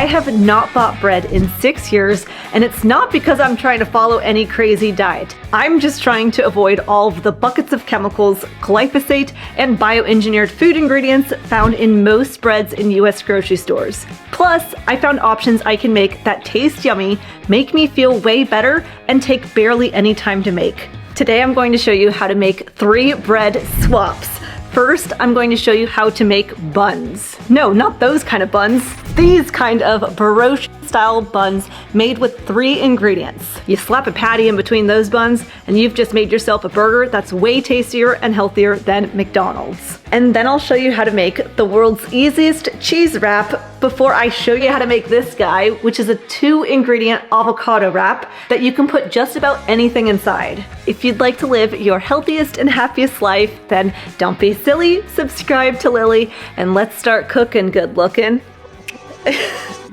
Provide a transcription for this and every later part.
I have not bought bread in 6 years, and it's not because I'm trying to follow any crazy diet. I'm just trying to avoid all of the buckets of chemicals, glyphosate, and bioengineered food ingredients found in most breads in US grocery stores. Plus, I found options I can make that taste yummy, make me feel way better, and take barely any time to make. Today I'm going to show you how to make 3 bread swaps. First, I'm going to show you how to make buns. No, not those kind of buns. These kind of brioche style buns made with 3 ingredients. You slap a patty in between those buns and you've just made yourself a burger that's way tastier and healthier than McDonald's. And then I'll show you how to make the world's easiest cheese wrap before I show you how to make this guy, which is a 2-ingredient avocado wrap that you can put just about anything inside. If you'd like to live your healthiest and happiest life, then don't be silly, subscribe to Lillie, and let's start cooking good looking.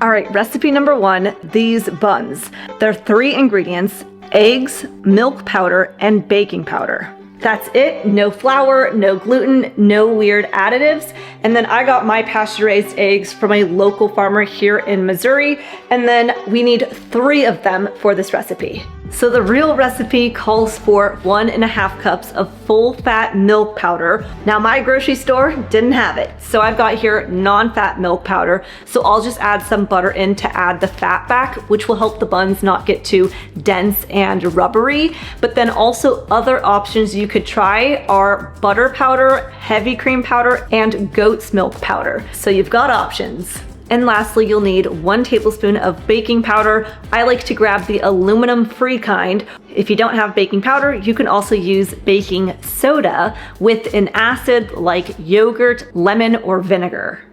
All right, recipe number 1, these buns. They're 3 ingredients: eggs, milk powder, and baking powder. That's it. No flour, no gluten, no weird additives. And then I got my pasture-raised eggs from a local farmer here in Missouri. And then we need 3 of them for this recipe. So the real recipe calls for 1.5 cups of full-fat milk powder. Now my grocery store didn't have it, so I've got here non-fat milk powder. So I'll just add some butter in to add the fat back, which will help the buns not get too dense and rubbery. But then also other options you could try are butter powder, heavy cream powder, and goat's milk powder. So you've got options. And lastly, you'll need 1 tablespoon of baking powder. I like to grab the aluminum-free kind. If you don't have baking powder, you can also use baking soda with an acid like yogurt, lemon, or vinegar.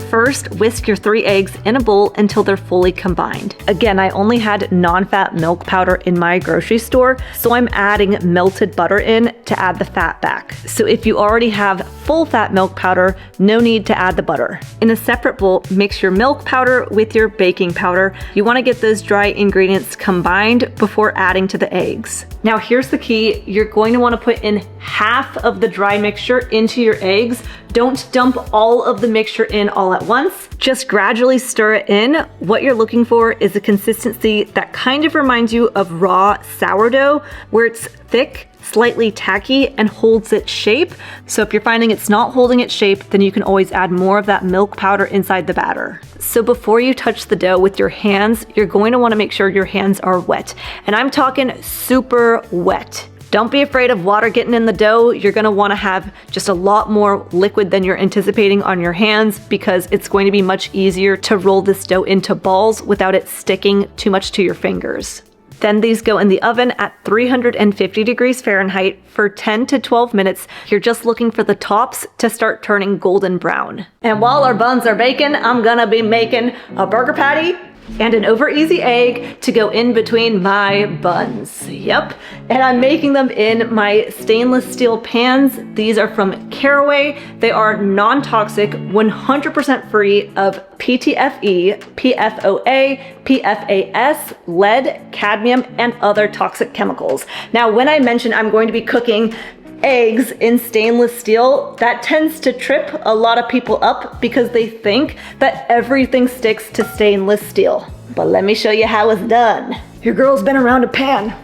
First, whisk your 3 eggs in a bowl until they're fully combined. Again, I only had non-fat milk powder in my grocery store, so I'm adding melted butter in to add the fat back. So if you already have full fat milk powder, no need to add the butter. In a separate bowl, mix your milk powder with your baking powder. You want to get those dry ingredients combined before adding to the eggs. Now here's the key. You're going to want to put in half of the dry mixture into your eggs. Don't dump all of the mixture in all at once. Just gradually stir it in. What you're looking for is a consistency that kind of reminds you of raw sourdough, where it's thick, slightly tacky, and holds its shape. So if you're finding it's not holding its shape, then you can always add more of that milk powder inside the batter. So before you touch the dough with your hands, you're going to want to make sure your hands are wet. And I'm talking super wet. Don't be afraid of water getting in the dough. You're gonna wanna have just a lot more liquid than you're anticipating on your hands, because it's going to be much easier to roll this dough into balls without it sticking too much to your fingers. Then these go in the oven at 350 degrees Fahrenheit for 10 to 12 minutes. You're just looking for the tops to start turning golden brown. And while our buns are baking, I'm gonna be making a burger patty and an over easy egg to go in between my buns. Yep, and I'm making them in my stainless steel pans. These are from Caraway. They are non-toxic, 100% free of PTFE, PFOA, PFAS, lead, cadmium, and other toxic chemicals. Now, when I mention I'm going to be cooking eggs in stainless steel, that tends to trip a lot of people up because they think that everything sticks to stainless steel. But let me show you how it's done. Your girl's been around a pan.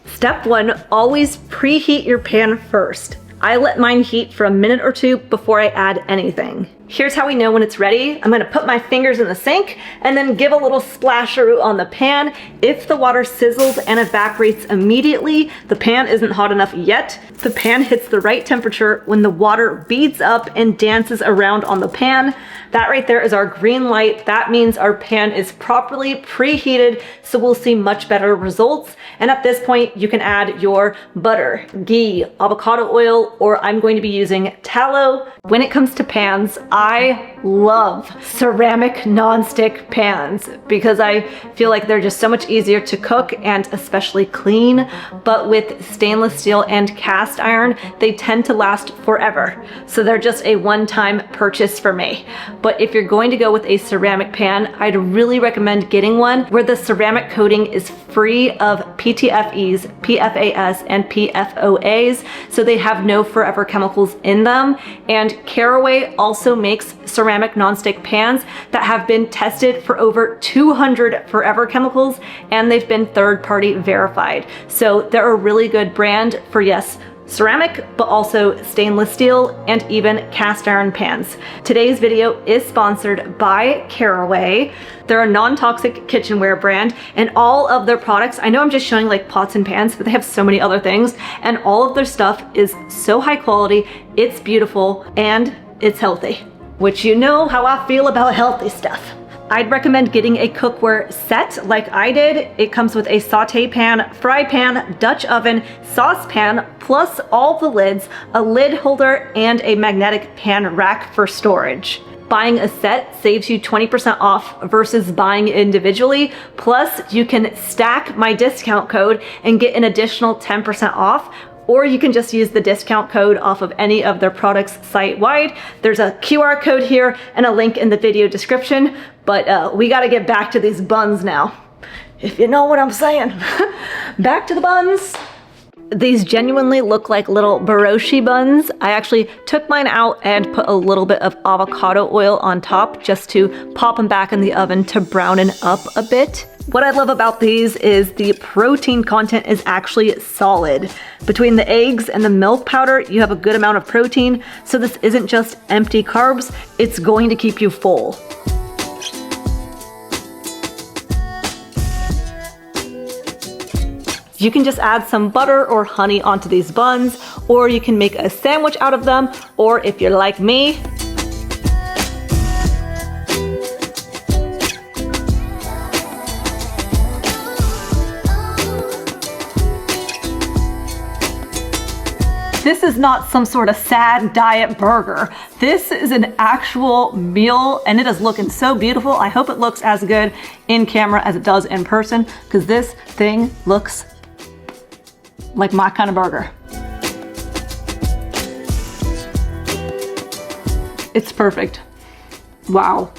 Step 1, always preheat your pan first. I let mine heat for a minute or 2 before I add anything. Here's how we know when it's ready. I'm gonna put my fingers in the sink and then give a little splasheroo on the pan. If the water sizzles and evaporates immediately, the pan isn't hot enough yet. The pan hits the right temperature when the water beads up and dances around on the pan. That right there is our green light. That means our pan is properly preheated, so we'll see much better results. And at this point, you can add your butter, ghee, avocado oil, or I'm going to be using tallow. When it comes to pans, I love ceramic non-stick pans because I feel like they're just so much easier to cook and especially clean. But with stainless steel and cast iron, they tend to last forever. So they're just a one-time purchase for me. But if you're going to go with a ceramic pan, I'd really recommend getting one where the ceramic coating is free of PTFEs, PFAS, and PFOAs, so they have no forever chemicals in them. And Caraway also makes ceramic nonstick pans that have been tested for over 200 forever chemicals, and they've been third-party verified. So they're a really good brand for, yes, ceramic, but also stainless steel and even cast iron pans. Today's video is sponsored by Caraway. They're a non-toxic kitchenware brand, and all of their products, I know I'm just showing like pots and pans, but they have so many other things, and all of their stuff is so high quality, it's beautiful, and it's healthy, which you know how I feel about healthy stuff. I'd recommend getting a cookware set like I did. It comes with a saute pan, fry pan, Dutch oven, saucepan, plus all the lids, a lid holder, and a magnetic pan rack for storage. Buying a set saves you 20% off versus buying individually. Plus, you can stack my discount code and get an additional 10% off. Or you can just use the discount code off of any of their products site-wide. There's a QR code here and a link in the video description, but we gotta get back to these buns now, if you know what I'm saying. Back to the buns. These genuinely look like little brioche buns. I actually took mine out and put a little bit of avocado oil on top just to pop them back in the oven to brownen up a bit. What I love about these is the protein content is actually solid. Between the eggs and the milk powder, you have a good amount of protein, so this isn't just empty carbs, it's going to keep you full. You can just add some butter or honey onto these buns, or you can make a sandwich out of them, or if you're like me, this is not some sort of sad diet burger. This is an actual meal, and it is looking so beautiful. I hope it looks as good in camera as it does in person, because this thing looks like my kind of burger. It's perfect. Wow.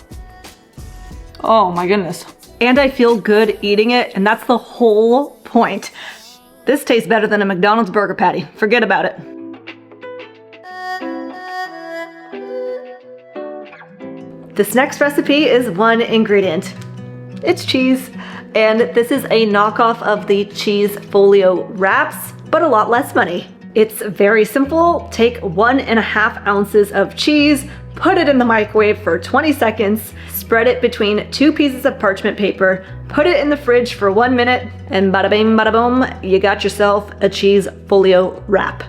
Oh my goodness. And I feel good eating it, and that's the whole point. This tastes better than a McDonald's burger patty. Forget about it. This next recipe is one ingredient. It's cheese, and this is a knockoff of the cheese folio wraps, but a lot less money. It's very simple. Take 1.5 ounces of cheese, put it in the microwave for 20 seconds, spread it between 2 pieces of parchment paper, put it in the fridge for 1 minute, and bada bing, bada boom, you got yourself a cheese folio wrap.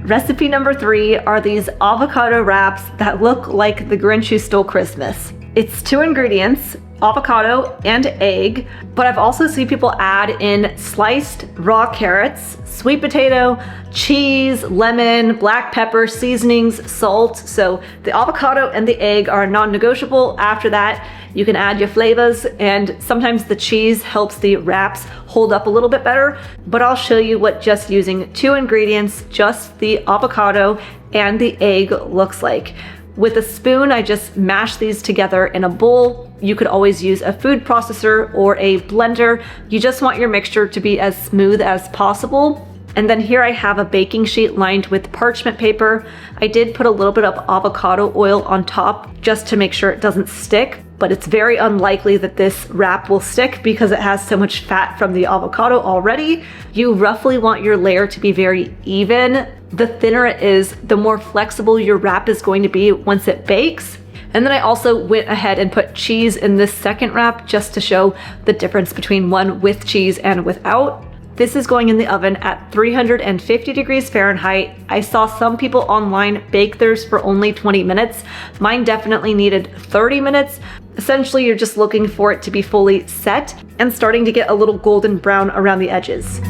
Recipe number 3 are these avocado wraps that look like the Grinch Who Stole Christmas. It's 2 ingredients, avocado and egg, but I've also seen people add in sliced raw carrots, sweet potato, cheese, lemon, black pepper, seasonings, salt. So the avocado and the egg are non-negotiable. After that, you can add your flavors, and sometimes the cheese helps the wraps hold up a little bit better, but I'll show you what just using 2 ingredients, just the avocado and the egg looks like. With a spoon, I just mash these together in a bowl. You could always use a food processor or a blender. You just want your mixture to be as smooth as possible. And then here I have a baking sheet lined with parchment paper. I did put a little bit of avocado oil on top just to make sure it doesn't stick, but it's very unlikely that this wrap will stick because it has so much fat from the avocado already. You roughly want your layer to be very even. The thinner it is, the more flexible your wrap is going to be once it bakes. And then I also went ahead and put cheese in this second wrap just to show the difference between one with cheese and without. This is going in the oven at 350 degrees Fahrenheit. I saw some people online bake theirs for only 20 minutes. Mine definitely needed 30 minutes. Essentially, you're just looking for it to be fully set and starting to get a little golden brown around the edges.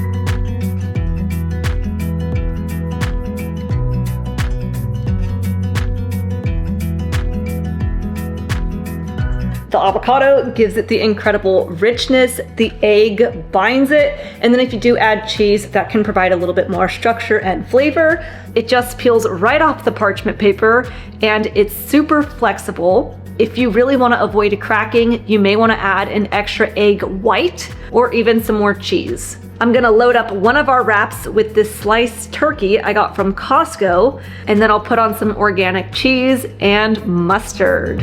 The avocado gives it the incredible richness, the egg binds it, and then if you do add cheese, that can provide a little bit more structure and flavor. It just peels right off the parchment paper, and it's super flexible. If you really want to avoid cracking, you may want to add an extra egg white or even some more cheese. I'm gonna load up one of our wraps with this sliced turkey I got from Costco, and then I'll put on some organic cheese and mustard.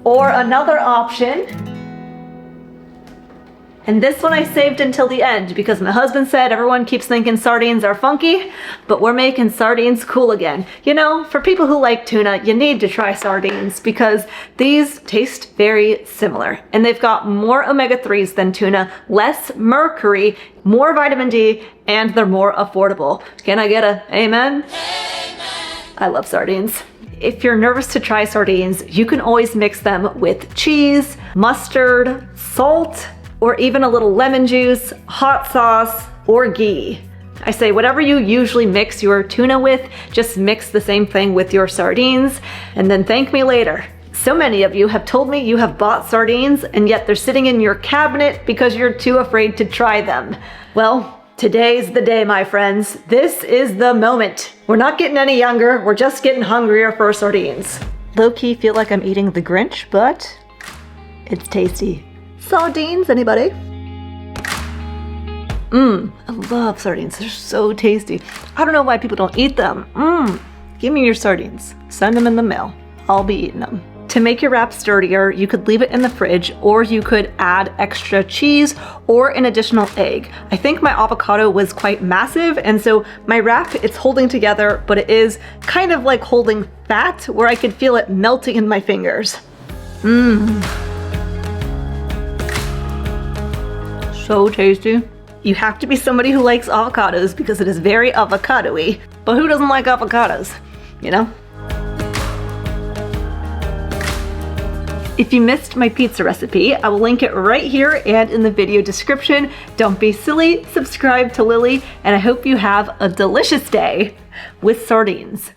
Or another option, and this one I saved until the end because my husband said everyone keeps thinking sardines are funky, but we're making sardines cool again. You know, for people who like tuna, you need to try sardines because these taste very similar. And they've got more omega-3s than tuna, less mercury, more vitamin D, and they're more affordable. Can I get a amen? Amen. I love sardines. If you're nervous to try sardines, you can always mix them with cheese, mustard, salt, or even a little lemon juice, hot sauce, or ghee. I say whatever you usually mix your tuna with, just mix the same thing with your sardines, and then thank me later. So many of you have told me you have bought sardines, and yet they're sitting in your cabinet because you're too afraid to try them. Well, today's the day, my friends. This is the moment. We're not getting any younger, we're just getting hungrier for sardines. Low-key feel like I'm eating the Grinch, but it's tasty. Sardines, anybody? I love sardines, they're so tasty. I don't know why people don't eat them. Give me your sardines, send them in the mail. I'll be eating them. To make your wrap sturdier, you could leave it in the fridge, or you could add extra cheese or an additional egg. I think my avocado was quite massive, and so my wrap, it's holding together, but it is kind of like holding fat where I could feel it melting in my fingers. So tasty. You have to be somebody who likes avocados because it is very avocado-y, but who doesn't like avocados, you know? If you missed my pizza recipe, I will link it right here and in the video description. Don't be silly, subscribe to Lillie, and I hope you have a delicious day with sardines.